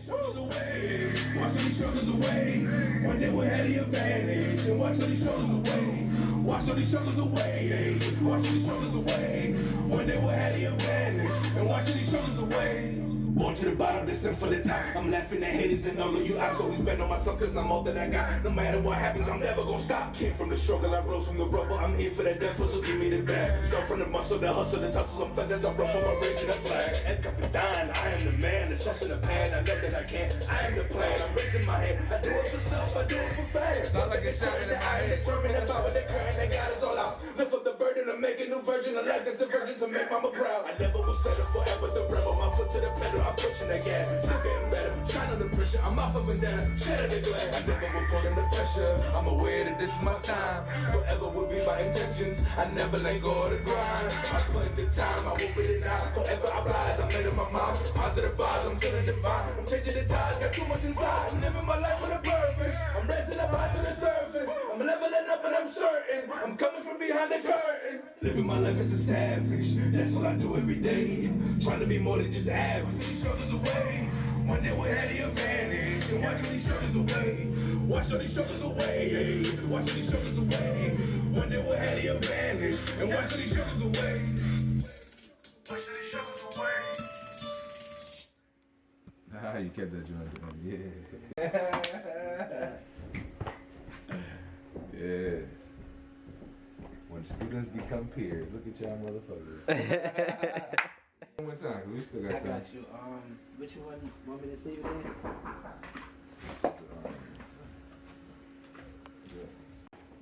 Struggles away, wash all these struggles away. One day we'll have the advantage and wash all these struggles away. Wash all these struggles away, wash all these struggles away. One day we'll have the advantage and wash all these struggles away. Born to the bottom, destined for the top. I'm laughing at haters and all of you. I've always bet on myself cause I'm all that I got. No matter what happens, I'm never gonna stop. Came from the struggle, I rose from the rubble. I'm here for that devil, so give me the bag. Start from the muscle, the hustle, the tussle, some feathers. I run for my rage and the flag. And Capitan, I am the man, the trust in the pan. I know that I can. I am the plan, I'm raising my hand. I do it for self, I do it for fans. Not like a shot in the eye, determined about what they crying. They got us all out. Lift up the burden of making a new virgin of life. That's a virgin to make mama proud. I never will settle forever. The rebel, my foot to the pedal. I'm pushing the gas. Still getting better, shine under pressure. I'm off of bandana, shatter the glass. I never will fall under pressure. I'm aware that this is my time. Forever will be my intentions. I never let go of the grind. I put in the time, I won't be denied. Forever I rise, I'm made up my mind. Positive vibes, I'm feeling divine. I'm changing the tides, got too much inside. I'm living my life with a purpose. I'm raising up high to the surface. I'm leveling up and I'm certain. I'm coming from behind the curtain. Living my life as a savage. That's all I do every day. Trying to be more than just average. These struggles away. One day we'll have the advantage and wash all these struggles away. Wash all these struggles away. Wash all these struggles away. One day we'll have the advantage and wash all these struggles away. Wash all these struggles away. Ah, you kept that joint. Yeah. Yes. When students become peers, look at y'all motherfuckers. One more time, we still got I time. got you. Which one want me to say your name?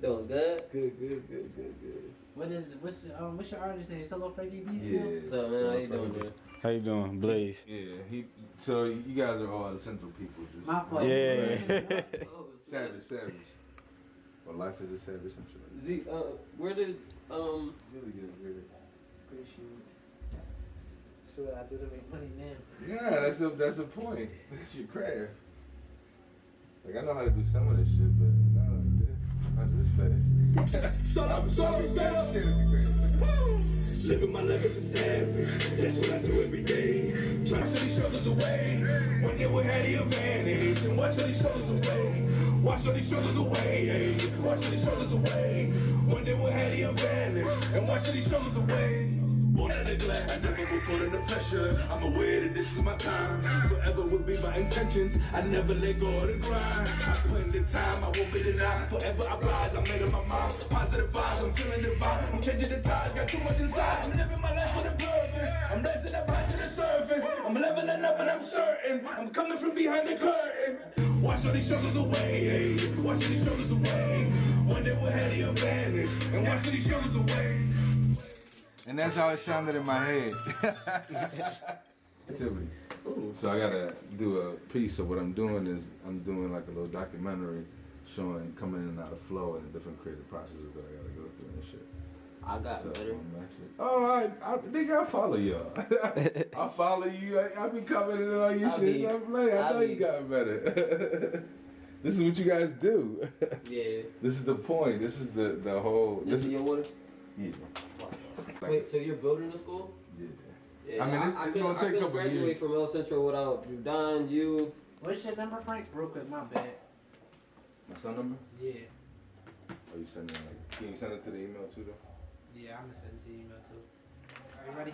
Doing good? Good. What's your artist name? SoloFrankieB? Yeah. What's up, man? How you doing, man? How you doing, Blaze? Yeah, so you guys are all Central people. Just My fault. Yeah. Oh, savage. Well, life is a savage Central. Z, where did, Really good, really. Appreciate it. So I do to make money now. Yeah, that's the point. That's your craft. Like I know how to do some of this shit, but not this fast. Living my life as a savage. That's what I do every day. Trying to see these struggles away. One day we'll have the advantage and watch all these struggles away. Wash all these struggles away. Wash all these struggles away. One day we'll have the advantage and wash all these struggles away. Born out of glass, I never will fall under pressure. I'm aware that this is my time. Forever will be my intentions. I never let go of the grind. I put in the time, I won't be denied. Forever I rise, I'm made up my mind. Positive vibes, I'm feeling divine. I'm changing the tides, got too much inside. I'm living my life with a purpose. I'm raising up high to the surface. I'm leveling up and I'm certain. I'm coming from behind the curtain. Wash all these struggles away. Wash all these struggles away. One day we'll have the advantage and wash all these struggles away. And that's how it sounded in my head. Activity. So I gotta do a piece of what I'm doing is I'm doing like a little documentary showing coming in and out of flow and the different creative processes that I gotta go through and shit. I got better. I think I follow y'all. I follow you. I be commenting on your shit. I know you got better. This is what you guys do. Yeah. This is the point. This is the whole. This is your water? Yeah. Wait, so you're building a school? Yeah. Yeah, I mean, it's gonna take a couple graduate years. from El Centro without Don, you. What's your number, Frank? Real quick, my bad. My son number? Yeah. Are you sending can you send it to the email too though? Yeah, I'm gonna send it to you email too. Are you ready?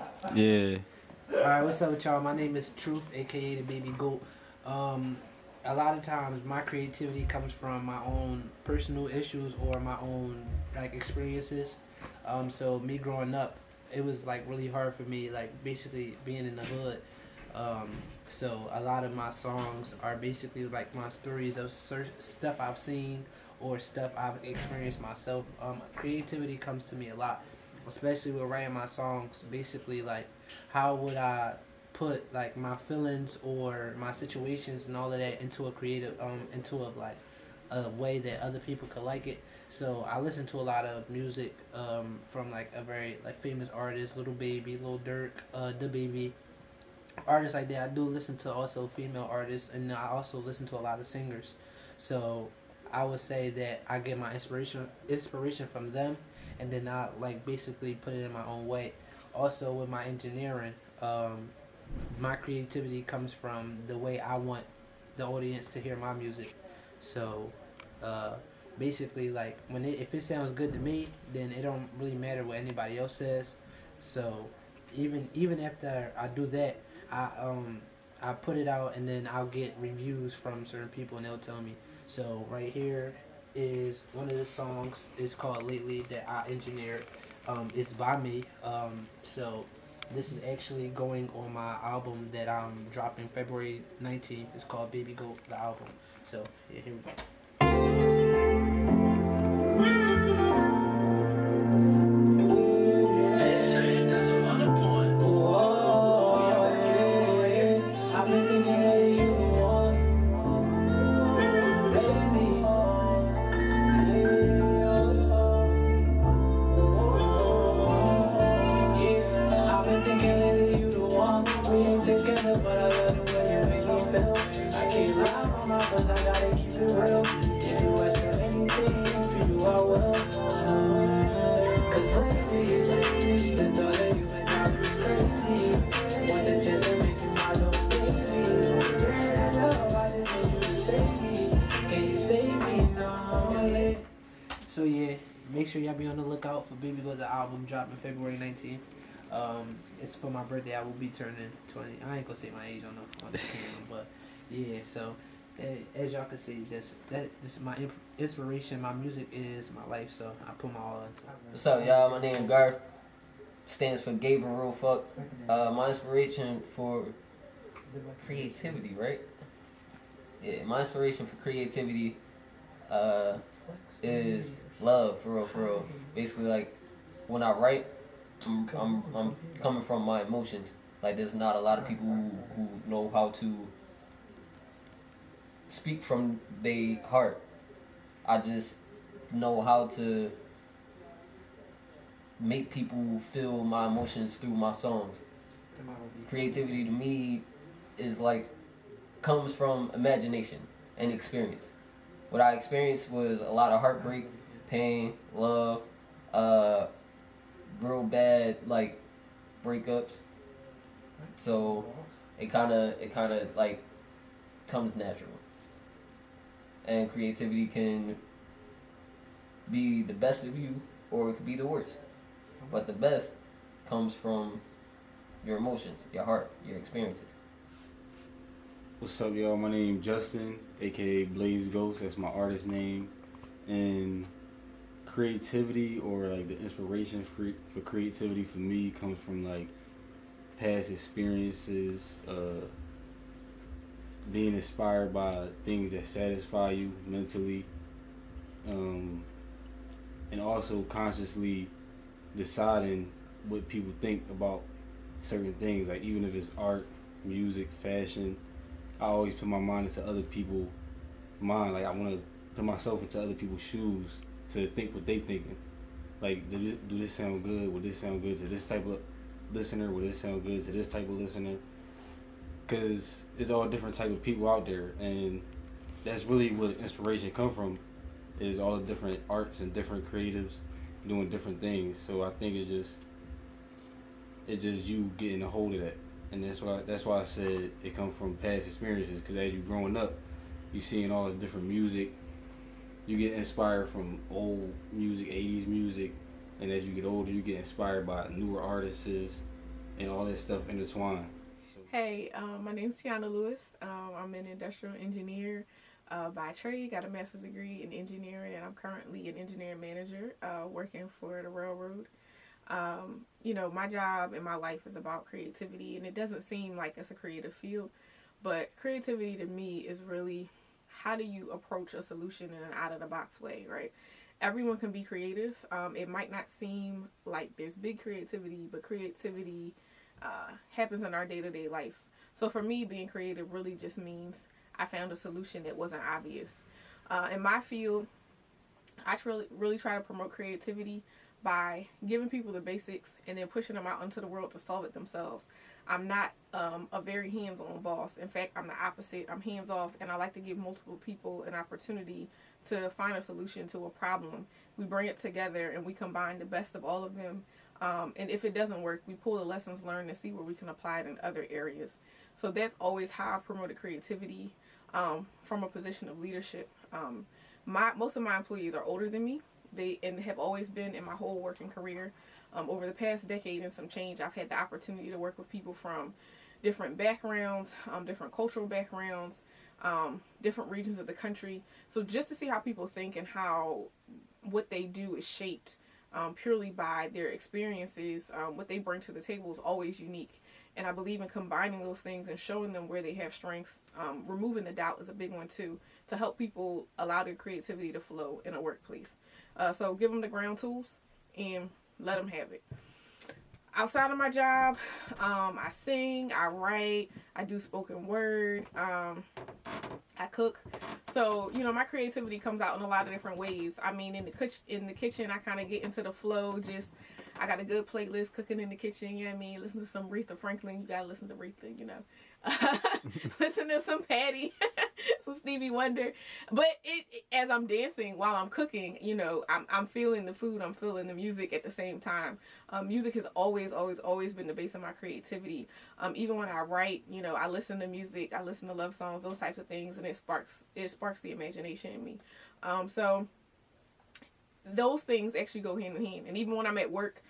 Yeah. Alright, what's up with y'all? My name is Truth, aka the Baby Goat. A lot of times my creativity comes from my own personal issues or my own like experiences. So me growing up, it was like really hard for me, like basically being in the hood. So a lot of my songs are basically like my stories of stuff I've seen or stuff I've experienced myself. Creativity comes to me a lot, especially with writing my songs. Basically, like, how would I put like my feelings or my situations and all of that into a creative, into a like a way that other people could like it. So I listen to a lot of music from like a very like famous artist, Little Baby, Lil Durk, Da Baby, artists like that. I do listen to also female artists, and I also listen to a lot of singers. So I would say that I get my inspiration from them, and then I like basically put it in my own way. Also with my engineering, my creativity comes from the way I want the audience to hear my music. So basically, like if it sounds good to me, then it don't really matter what anybody else says. So even after I do that, I put it out, and then I'll get reviews from certain people, and they'll tell me. So right here is one of the songs. It's called Lately that I engineered. It's by me. So this is actually going on my album that I'm dropping February 19th. It's called Baby Goat, the album. So yeah, here we go. So yeah, make sure y'all be on the lookout for Baby Goes, the album dropping February 19th. It's for my birthday. I will be turning 20. I ain't gonna say my age on the camera, but yeah. So as y'all can see, this is my inspiration. My music is my life, so I put my all into it. What's up, y'all? My name is Garth. Stands for Gave a Real Fuck. My inspiration for creativity, right? Yeah, my inspiration for creativity is love, for real. Basically, like, when I write, I'm coming from my emotions. Like, there's not a lot of people who know how to speak from their heart. I just know how to make people feel my emotions through my songs. Creativity to me is like, comes from imagination and experience. What I experienced was a lot of heartbreak, pain, love, real bad like breakups. So it kind of like comes natural. And creativity can be the best of you, or it could be the worst. But the best comes from your emotions, your heart, your experiences. What's up, y'all? My name is Justin, aka Blaze Ghost. That's my artist name. And creativity, or like the inspiration for creativity for me, comes from like past experiences, being inspired by things that satisfy you mentally, and also consciously deciding what people think about certain things. Like, even if it's art, music, fashion, I always put my mind into other people's mind. Like, I want to put myself into other people's shoes to think what they thinking. Like, do this sound good? Would this sound good to this type of listener? Would this sound good to this type of listener? Because it's all different type of people out there, and that's really what inspiration come from, is all the different arts and different creatives doing different things. So I think it's just you getting a hold of that. And that's why I said it comes from past experiences, because as you growing up, you seeing all this different music, you get inspired from old music, 80s music, and as you get older, you get inspired by newer artists and all that stuff intertwined. Hey, my name's Tiana Lewis. I'm an industrial engineer by trade, got a master's degree in engineering, and I'm currently an engineering manager working for the railroad. You know, my job and my life is about creativity, and it doesn't seem like it's a creative field, but creativity to me is really how do you approach a solution in an out-of-the-box way, right? Everyone can be creative. It might not seem like there's big creativity, but creativity happens in our day-to-day life. So for me, being creative really just means I found a solution that wasn't obvious. In my field, I really try to promote creativity by giving people the basics and then pushing them out into the world to solve it themselves. I'm not a very hands-on boss. In fact, I'm the opposite. I'm hands-off, and I like to give multiple people an opportunity to find a solution to a problem. We bring it together and we combine the best of all of them. And if it doesn't work, we pull the lessons learned and see where we can apply it in other areas. So that's always how I promoted creativity from a position of leadership. Most of my employees are older than me. They have always been in my whole working career. Over the past decade and some change, I've had the opportunity to work with people from different backgrounds, different cultural backgrounds, different regions of the country. So just to see how people think and how what they do is shaped purely by their experiences, what they bring to the table is always unique. And I believe in combining those things and showing them where they have strengths. Removing the doubt is a big one too, to help people allow their creativity to flow in a workplace. So give them the ground tools and let them have it. Outside of my job, I sing, I write, I do spoken word, I cook. So, you know, my creativity comes out in a lot of different ways. I mean, in the kitchen, I kind of get into the flow. I got a good playlist cooking in the kitchen, you know what I mean? Listen to some Aretha Franklin. You got to listen to Aretha, you know. Listen to some Patty, some Stevie Wonder. But as I'm dancing while I'm cooking, you know, I'm feeling the food, I'm feeling the music at the same time. Music has always been the base of my creativity. Even when I write, you know, I listen to music, I listen to love songs, those types of things, and it sparks the imagination in me. So those things actually go hand in hand. And even when I'm at work,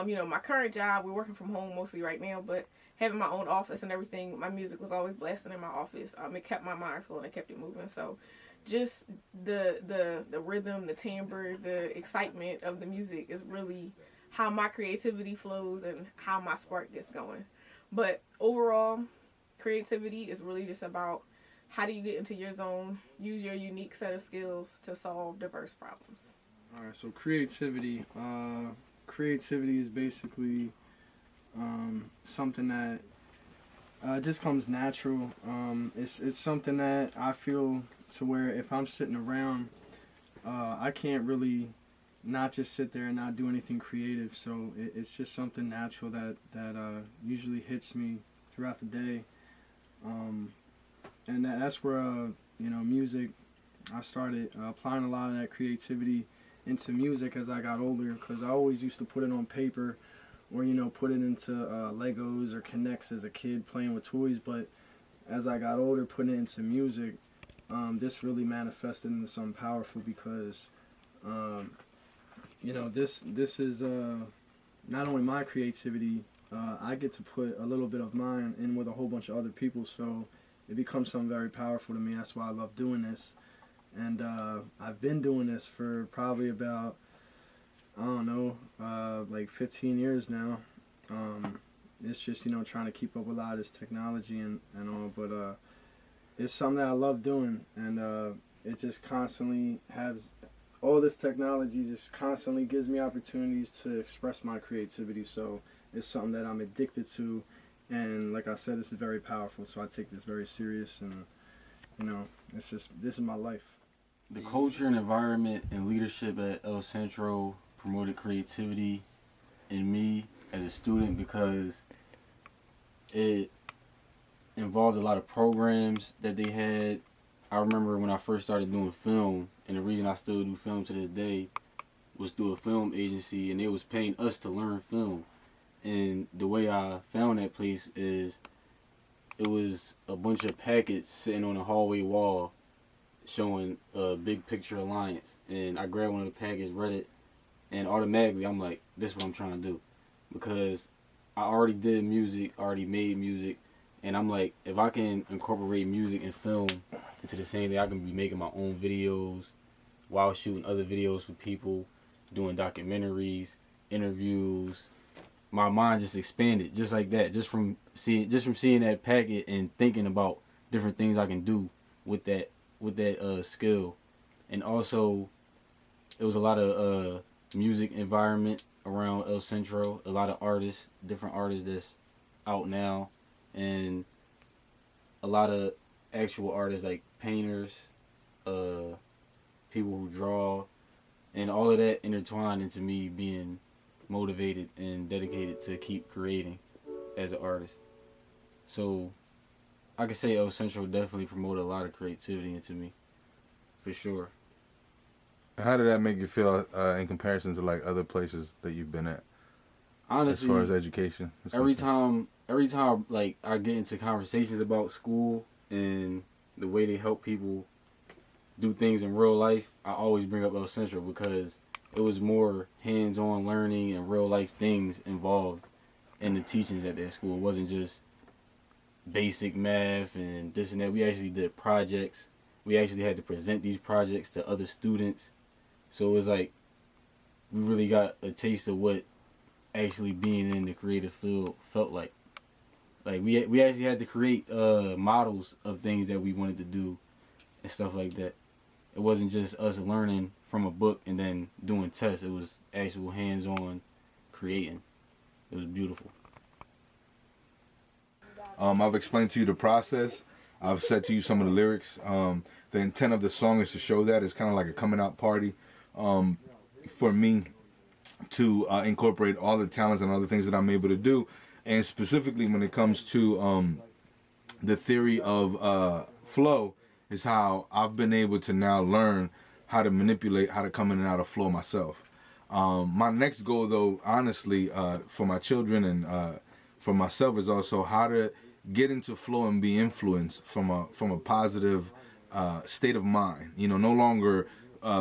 you know, my current job, we're working from home mostly right now, but having my own office and everything, my music was always blasting in my office. It kept my mind flowing, it kept it moving. So just the rhythm, the timbre, the excitement of the music is really how my creativity flows and how my spark gets going. But overall, creativity is really just about how do you get into your zone, use your unique set of skills to solve diverse problems. All right, so creativity is basically something that just comes natural. It's something that I feel to where if I'm sitting around, I can't really not just sit there and not do anything creative. So it's just something natural that usually hits me throughout the day, and that's where you know, music. I started applying a lot of that creativity into music as I got older, because I always used to put it on paper or, you know, put it into Legos or Connects as a kid playing with toys. But as I got older, putting it into music, this really manifested into something powerful, because you know, this is not only my creativity, I get to put a little bit of mine in with a whole bunch of other people, so it becomes something very powerful to me. That's why I love doing this. And I've been doing this for probably about, I don't know, like 15 years now. It's just, you know, trying to keep up with a lot of this technology and all. But it's something that I love doing. And it just constantly has, all this technology just constantly gives me opportunities to express my creativity. So it's something that I'm addicted to. And like I said, this is very powerful. So I take this very serious. And, you know, it's just, this is my life. The culture and environment and leadership at El Centro promoted creativity in me as a student, because it involved a lot of programs that they had. I remember when I first started doing film, and the reason I still do film to this day was through a film agency, and they was paying us to learn film. And the way I found that place is it was a bunch of packets sitting on a hallway wall showing a Big Picture Alliance, and I grabbed one of the packets, read it, and automatically I'm like, this is what I'm trying to do, because I already did music, already made music, and I'm like, if I can incorporate music and film into the same thing, I can be making my own videos while shooting other videos for people, doing documentaries, interviews. My mind just expanded just like that, just from seeing that packet and thinking about different things I can do with that with that skill. And also, it was a lot of music environment around El Centro. A lot of artists, different artists that's out now, and a lot of actual artists like painters, people who draw, and all of that intertwined into me being motivated and dedicated to keep creating as an artist. So I could say El Centro definitely promoted a lot of creativity into me, for sure. How did that make you feel in comparison to like other places that you've been at? Honestly, as far as education, every time like I get into conversations about school and the way they help people do things in real life, I always bring up El Centro because it was more hands-on learning and real life things involved in the teachings at that school. It wasn't just basic math and this and that. We actually did projects. We actually had to present these projects to other students. So it was like we really got a taste of what actually being in the creative field felt like. Like we actually had to create models of things that we wanted to do and stuff like that. It wasn't just us learning from a book and then doing tests. It was actual hands-on creating. It was beautiful. I've explained to you the process. I've said to you some of the lyrics. The intent of the song is to show that. It's kind of like a coming out party for me to incorporate all the talents and all the things that I'm able to do. And specifically when it comes to the theory of flow, is how I've been able to now learn how to manipulate, how to come in and out of flow myself. My next goal, though, honestly, for my children and for myself, is also how to get into flow and be influenced from a positive state of mind. You know, no longer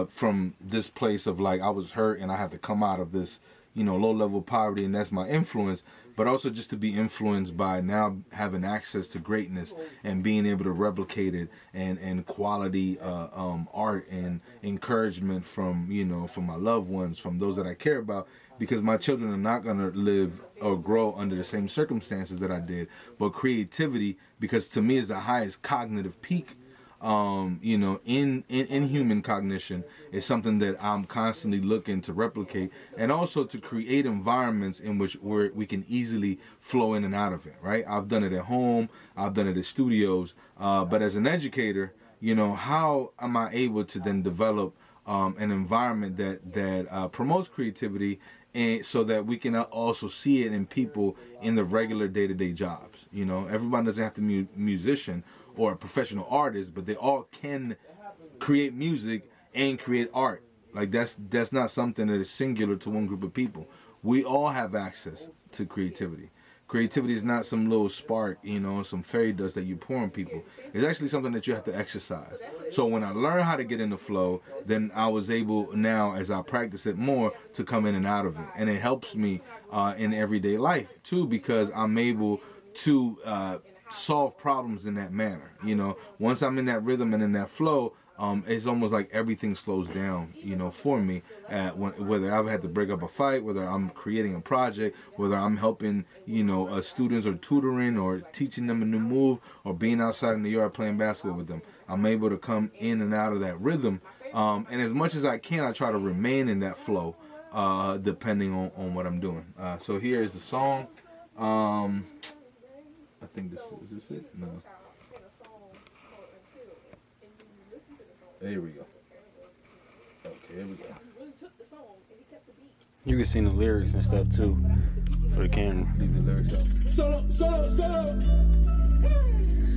from this place of like I was hurt and I had to come out of this, you know, low-level poverty and that's my influence, but also just to be influenced by now having access to greatness and being able to replicate it and quality art and encouragement from, you know, from my loved ones, from those that I care about, because my children are not going to live or grow under the same circumstances that I did. But creativity, because to me is the highest cognitive peak, you know, in human cognition, is something that I'm constantly looking to replicate, and also to create environments in which we can easily flow in and out of it, right? I've done it at home, I've done it at studios, but as an educator, you know, how am I able to then develop an environment that promotes creativity, and so that we can also see it in people in the regular day-to-day jobs? You know, everybody doesn't have to be a musician or a professional artist, but they all can create music and create art. Like that's not something that is singular to one group of people. We all have access to creativity. Creativity is not some little spark, you know, some fairy dust that you pour on people. It's actually something that you have to exercise. So when I learned how to get in the flow, then I was able now, as I practice it more, to come in and out of it. And it helps me in everyday life too, because I'm able to solve problems in that manner. You know, once I'm in that rhythm and in that flow, it's almost like everything slows down, you know, for me. Whether I've had to break up a fight, whether I'm creating a project, whether I'm helping, you know, students or tutoring or teaching them a new move or being outside in the yard playing basketball with them, I'm able to come in and out of that rhythm. And as much as I can, I try to remain in that flow, depending on what I'm doing. So here is the song. I think is this it? No. There we go. Okay, here we go. You can sing the lyrics and stuff too for the camera. Leave the lyrics out. Solo.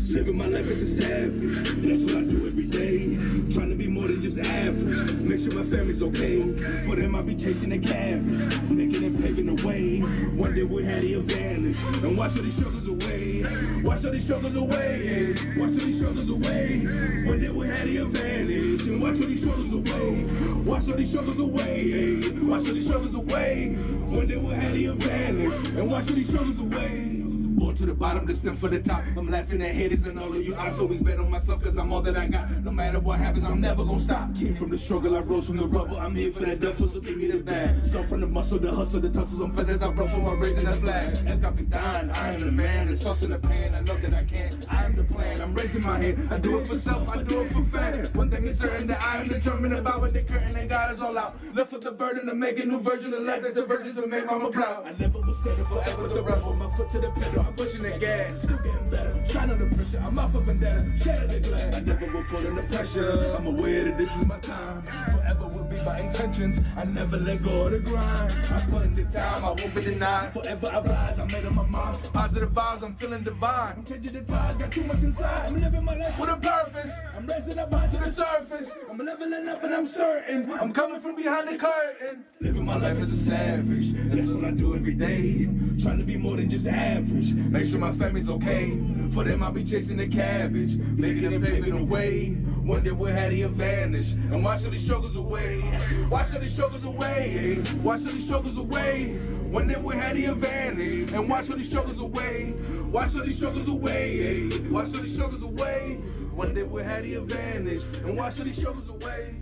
Living my life as a savage, that's what I do every day. Trying to be more than just average, make sure my family's okay. For them I be chasing the cabbage, making and paving the way. One day we had the advantage, and wash all these struggles away. Wash all these struggles away, wash all these struggles away. One day we had the advantage, and wash all these struggles away. Wash all these struggles away, wash all these struggles away. One day we had the advantage, and wash all these struggles away. Born to the bottom, destined for the top. I'm laughing at haters and all of you. I'm always bet on myself cause I'm all that I got. No matter what happens, I'm never gonna stop. Came from the struggle, I rose from the rubble. I'm here for that duffel, so give me the bag. Some from the muscle, the hustle, the tussles, I'm feathers. I run for my raising that flag. El Capitan, I am the man. There's sauce in the pan, I know that I can. I am the plan, I'm raising my hand. I do it for self, I do it for fan. One thing is certain that I am determined about what the curtain and God is all out. Left with the burden to make a new version of life. That's the virgin to make mama proud. I never will settle forever the rebel. My foot to the pedal, I'm pushing the gas. Still getting better, trying under pressure. I'm off of vendetta, shatter the glass. I never will fall under pressure. I'm aware that this is my time. Forever will be my intentions. I never let go of the grind. I put in the time, I won't be denied. Forever I rise, I made up my mind. Positive vibes, I'm feeling divine. I'm changing the tides, got too much inside. I'm living my life with a purpose. I'm raising up high to the surface. I'm leveling up and I'm certain. I'm coming from behind the curtain. Living my life as a savage. That's what I do every day. Trying to be more than just average. Make sure my family's okay. For them I'll be chasing the cabbage. Maybe they're paving the way. One day we'll have the advantage. And wash all these struggles away. Wash all these struggles away. Wash all these struggles away. One day we'll have the advantage. And wash all these struggles away. Wash all these struggles away. Wash all these struggles away. One day we'll have the advantage. And wash all these struggles away.